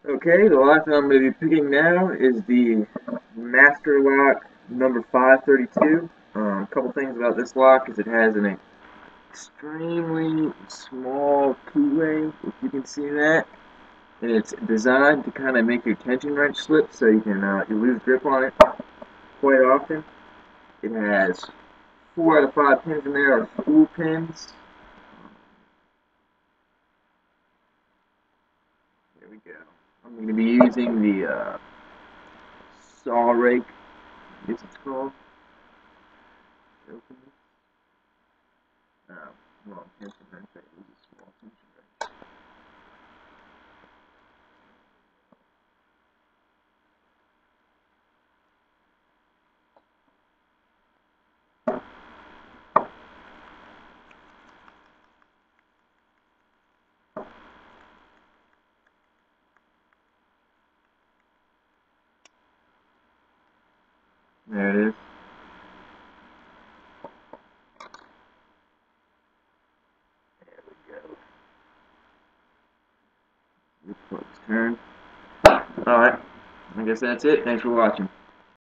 Okay, the lock that I'm going to be picking now is the Master Lock number 532. A couple things about this lock is it has an extremely small keyway, if you can see that, and it's designed to kind of make your tension wrench slip so you can you lose grip on it quite often. It has 4 out of 5 pins in there are spool pins. There we go. I'm going to be using the saw rake, I guess it's called. Open it. Well, tension wrench. I use a small tension wrench. There it is. There we go. This plug's turned. Alright, I guess that's it. Thanks for watching.